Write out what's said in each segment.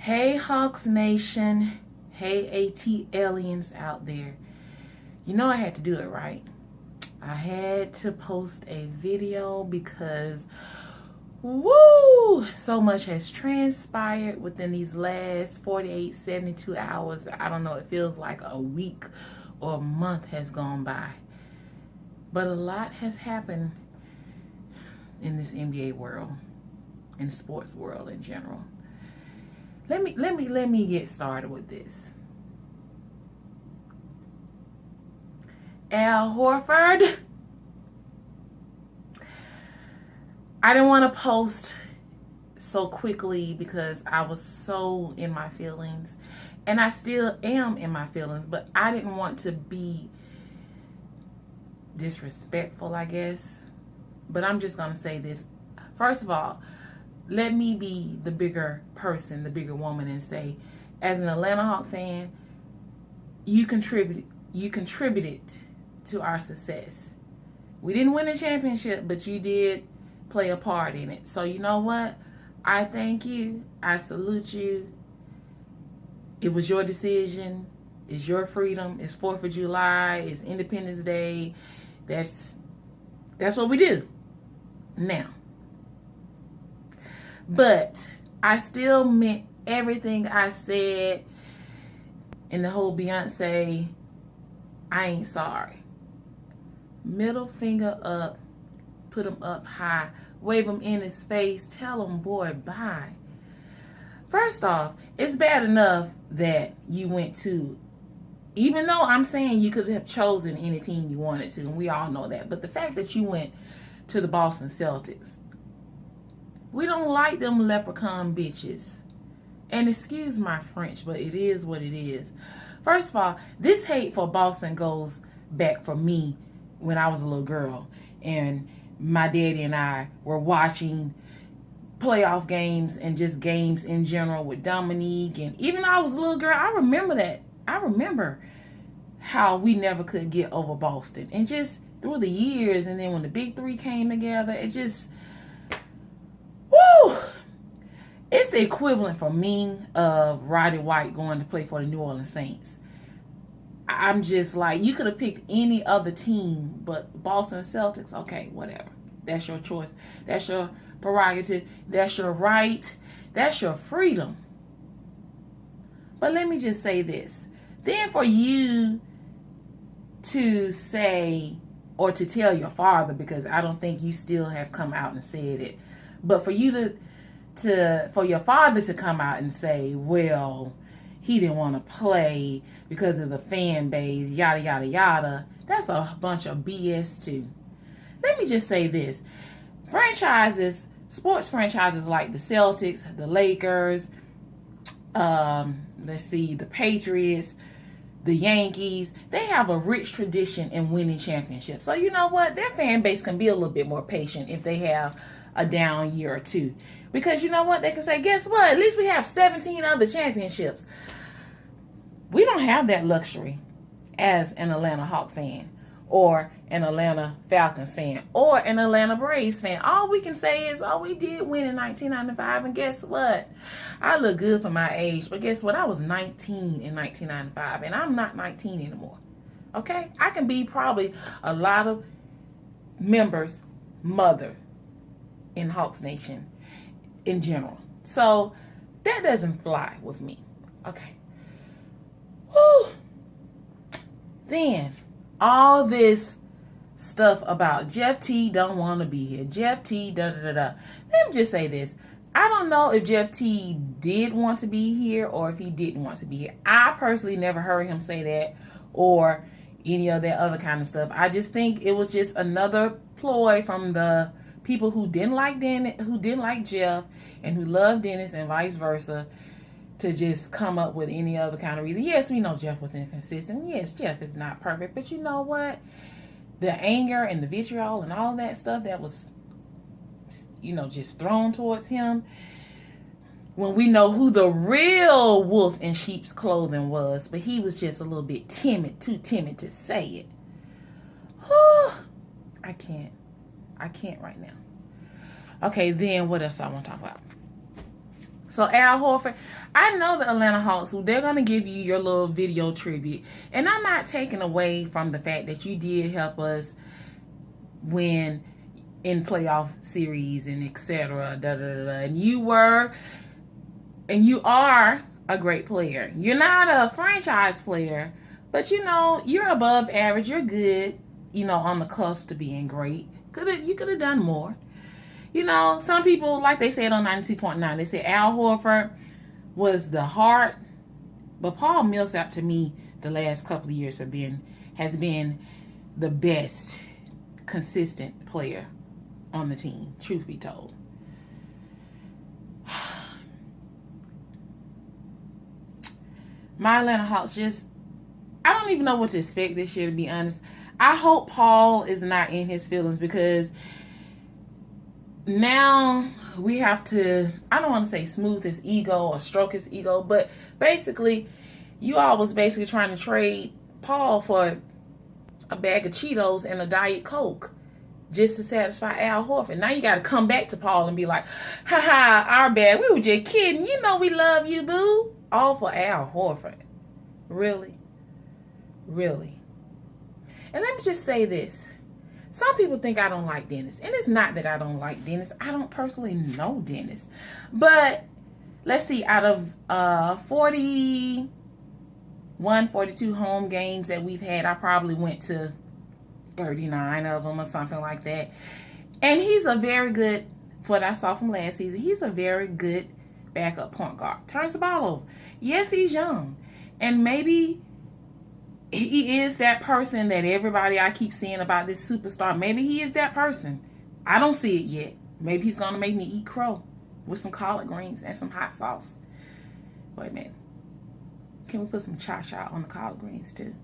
Hey Hawks Nation, hey AT aliens out there. You know I had to do it, right? I had to post a video because woo, so much has transpired within these last 48, 72 hours. I don't know, it feels like a week or a month has gone by. But a lot has happened in this NBA world, in the sports world in general. Let me get started with this. Al Horford. I didn't want to post so quickly because I was so in my feelings, and I still am in my feelings, but I didn't want to be disrespectful, I guess. But I'm just going to say this. First of all, let me be the bigger person, the bigger woman, and say, as an Atlanta Hawk fan, you contributed to our success. We didn't win a championship, but you did play a part in it. So you know what? I thank you. I salute you. It was your decision. It's your freedom. It's 4th of July. It's Independence Day. That's what we do. Now, but I still meant everything I said in the whole Beyonce, I ain't sorry. Middle finger up, put him up high, wave him in his face, tell him, boy, bye. First off, it's bad enough that you went to, even though I'm saying you could have chosen any team you wanted to, and we all know that, but the fact that you went to the Boston Celtics, we don't like them leprechaun bitches. And excuse my French, but it is what it is. First of all, this hate for Boston goes back for me when I was a little girl. And my daddy and I were watching playoff games and just games in general with Dominique. And even though I was a little girl, I remember that. I remember how we never could get over Boston. And just through the years, and then when the big three came together, it just... woo! It's the equivalent for me of Roddy White going to play for the New Orleans Saints. I'm just like, you could have picked any other team, but Boston Celtics, okay, whatever. That's your choice. That's your prerogative. That's your right. That's your freedom. But let me just say this. Then for you to say, or to tell your father, because I don't think you still have come out and said it, but for you for your father to come out and say, well, he didn't want to play because of the fan base, yada, yada, yada, that's a bunch of BS too. Let me just say this. Sports franchises like the Celtics, the Lakers, the Patriots, the Yankees, they have a rich tradition in winning championships. So you know what? Their fan base can be a little bit more patient if they have a down year or two. Because you know what? They can say, guess what? At least we have 17 other championships. We don't have that luxury as an Atlanta Hawk fan, or an Atlanta Falcons fan, or an Atlanta Braves fan. All we can say is, oh, we did win in 1995, and guess what? I look good for my age, but guess what? I was 19 in 1995, and I'm not 19 anymore. Okay? I can be probably a lot of members' mother in Hawks Nation in general. So that doesn't fly with me. Okay. Woo. Then all this stuff about Jeff T don't want to be here. Jeff T da da da da. Let me just say this. I don't know if Jeff T did want to be here or if he didn't want to be here. I personally never heard him say that or any of that other kind of stuff. I just think it was just another ploy from the people who didn't like Dennis, who didn't like Jeff, and who loved Dennis, and vice versa, to just come up with any other kind of reason. Yes, we know Jeff was inconsistent. Yes, Jeff is not perfect. But you know what? The anger and the vitriol and all that stuff that was, just thrown towards him, when we know who the real wolf in sheep's clothing was, but he was just a little bit too timid to say it. I can't right now. Okay, then what else I want to talk about? So Al Horford, I know the Atlanta Hawks, they're going to give you your little video tribute. And I'm not taking away from the fact that you did help us win in playoff series and etc. And you are a great player. You're not a franchise player, but you know, you're above average. You're good, you know, on the cusp to being great. You could have done more. You know, some people, like they said on 92.9, they said Al Horford was the heart, but Paul Millsap, to me, the last couple of years has been the best consistent player on the team, truth be told. My Atlanta Hawks I don't even know what to expect this year, to be honest. I hope Paul is not in his feelings, because now we have to, I don't want to say smooth his ego or stroke his ego, but basically, you all was basically trying to trade Paul for a bag of Cheetos and a Diet Coke just to satisfy Al Horford. Now you got to come back to Paul and be like, haha, our bad. We were just kidding. You know we love you, boo. All for Al Horford. Really? Really? And let me just say this. Some people think I don't like Dennis. And it's not that I don't like Dennis. I don't personally know Dennis. But let's see, out of 41, 42 home games that we've had, I probably went to 39 of them or something like that. And he's a very good, what I saw from last season, he's a very good backup point guard. Turns the ball over. Yes, he's young. And maybe he is that person that everybody I keep seeing about this superstar. Maybe he is that person. I don't see it yet. Maybe he's going to make me eat crow with some collard greens and some hot sauce. Wait a minute. Can we put some cha-cha on the collard greens too?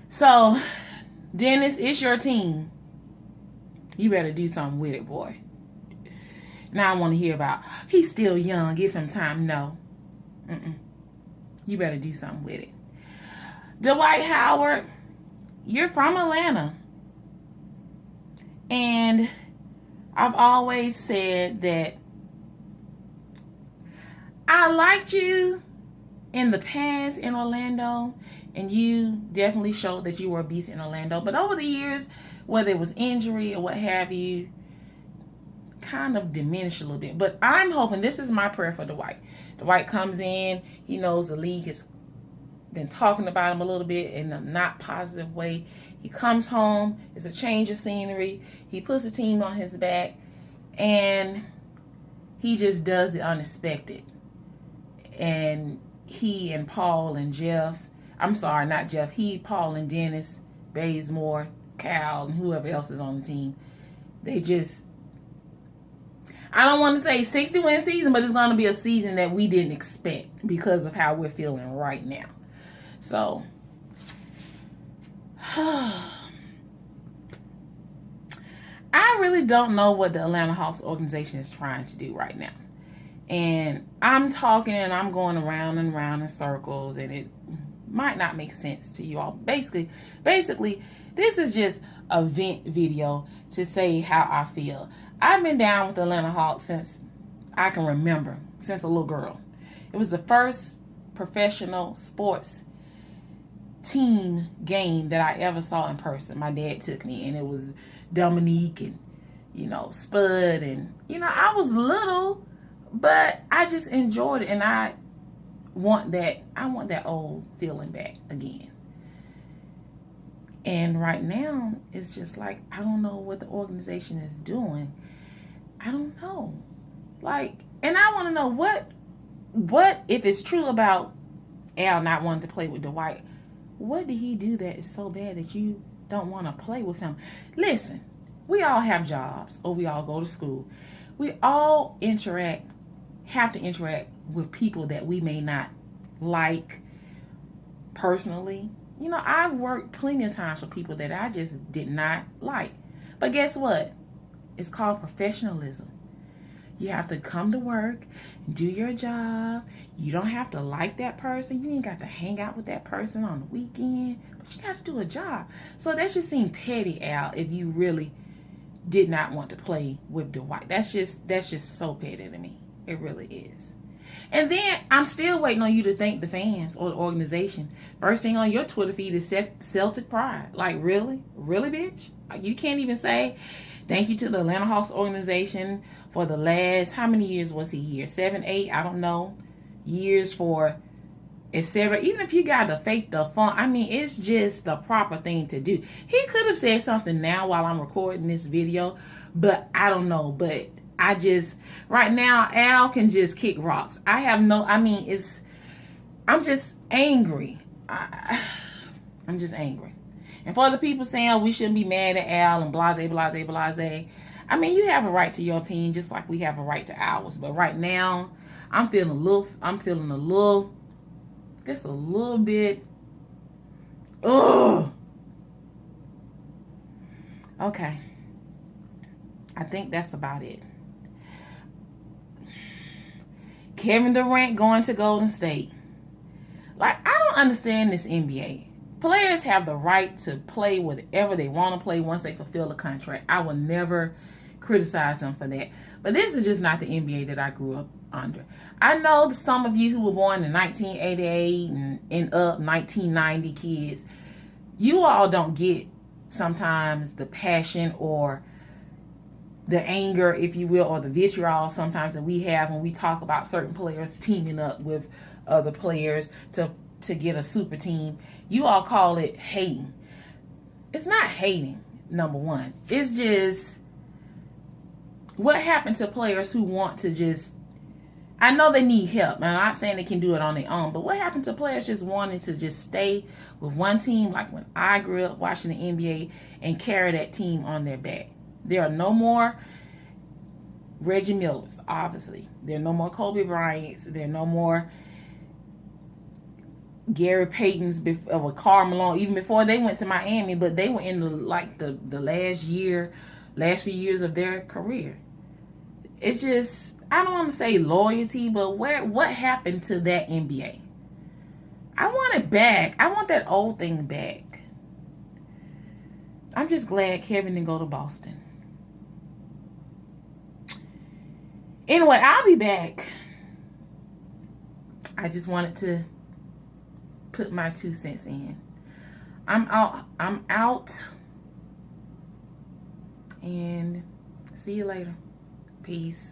So, Dennis, it's your team. You better do something with it, boy. Now I want to hear about, he's still young, give him time. No. You better do something with it. Dwight Howard, you're from Atlanta. And I've always said that I liked you in the past in Orlando, and you definitely showed that you were a beast in Orlando. But over the years, whether it was injury or what have you, kind of diminished a little bit. But I'm hoping, this is my prayer for Dwight. Dwight comes in, he knows the league has been talking about him a little bit in a not positive way. He comes home, it's a change of scenery, he puts the team on his back, and he just does the unexpected. And he and Paul and Jeff, I'm sorry, not Jeff, Paul and Dennis, Bazemore, Cal, and whoever else is on the team, they just, I don't want to say 60-win season, but it's going to be a season that we didn't expect because of how we're feeling right now. So, I really don't know what the Atlanta Hawks organization is trying to do right now. And I'm talking and I'm going around and around in circles, and it might not make sense to you all. Basically, this is just a vent video to say how I feel. I've been down with the Atlanta Hawks since I can remember, since a little girl. It was the first professional sports team game that I ever saw in person. My dad took me, and it was Dominique and, Spud, and, I was little, but I just enjoyed it, and I want that old feeling back again. And right now, it's just like, I don't know what the organization is doing. I don't know. And I want to know what, if it's true about Al not wanting to play with Dwight, what did he do that is so bad that you don't want to play with him? Listen, we all have jobs, or we all go to school. We all have to interact with people that we may not like personally. I've worked plenty of times with people that I just did not like. But guess what? It's called professionalism. You have to come to work, do your job. You don't have to like that person. You ain't got to hang out with that person on the weekend. But you got to do a job. So that just seemed petty, Al, if you really did not want to play with Dwight. That's just so petty to me. It really is. And then I'm still waiting on you to thank the fans or the organization. First thing on your Twitter feed is Celtic pride. Like, really? Really, bitch? You can't even say thank you to the Atlanta Hawks organization for the last, how many years was he here? 7, 8, I don't know. Years for, etc. Even if you got to fake the fun, I mean, it's just the proper thing to do. He could have said something now while I'm recording this video, but I don't know. But I just, right now, Al can just kick rocks. I'm just angry. I'm just angry. And for the people saying we shouldn't be mad at Al and blase, blase, blase, I mean, you have a right to your opinion just like we have a right to ours. But right now, I'm feeling a little, just a little bit, ugh. Okay. I think that's about it. Kevin Durant going to Golden State. Like, I don't understand this NBA. Players have the right to play whatever they want to play once they fulfill the contract. I will never criticize them for that. But this is just not the NBA that I grew up under. I know some of you who were born in 1988 and up, 1990 kids, you all don't get sometimes the passion or the anger, if you will, or the vitriol sometimes that we have when we talk about certain players teaming up with other players to get a super team. You all call it hating. It's not hating, number one. It's just what happened to players who want to just, I know they need help. And I'm not saying they can do it on their own, but what happened to players just wanting to just stay with one team, like when I grew up watching the NBA, and carry that team on their back? There are no more Reggie Millers, obviously. There are no more Kobe Bryants. There are no more Gary Paytons with Karl Malone, even before they went to Miami, but they were in the last few years of their career. It's just, I don't want to say loyalty, but what happened to that NBA? I want it back. I want that old thing back. I'm just glad Kevin didn't go to Boston. Anyway, I'll be back. I just wanted to put my 2 cents in. I'm out. And see you later. Peace.